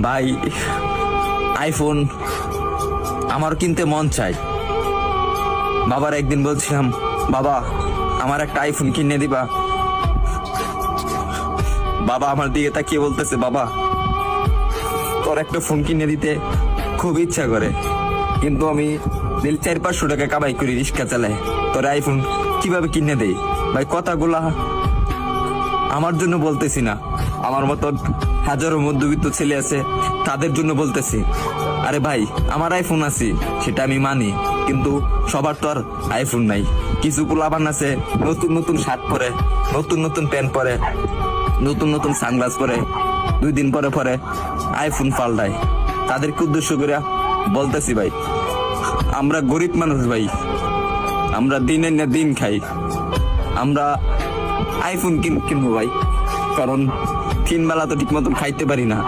ভাই আইফোন আমার কিনতে মন চাই। বাবার একদিন বলছিলাম, বাবা আমার একটা আইফোন কিনে দিবা। বাবা আমার দিকে তাকিয়ে বলতেছে, বাবা তোর একটা ফোন কিনে দিতে খুব ইচ্ছা করে, কিন্তু আমি 400-500 টাকা কামাই করি, রিক্সা চালাই, তোর আইফোন কিভাবে কিনে দেই? ভাই কথাগুলা আমার জন্য বলতেছি না, আমার মতন হাজারো মধ্যবিত্ত ছেলে আছে তাদের জন্য বলতেছি। আরে ভাই আমার আইফোন আছে সেটা আমি মানি, কিন্তু সবার তো আর আইফোন নাই। কিছু পোলাপান আছে নতুন নতুন শার্ট পরে, নতুন নতুন প্যান্ট পরে, নতুন নতুন সানগ্লাস পরে, 2 দিন পরে পরে আইফোন পাল্টায়। তাদেরকে উদ্দেশ্য করে বলতেছি, ভাই আমরা গরিব মানুষ, ভাই আমরা দিনের না দিন খাই, আমরা আইফোন কিনবো ভাই, কারণ 3 বেলা তো ঠিক মতন খাইতে পারি না।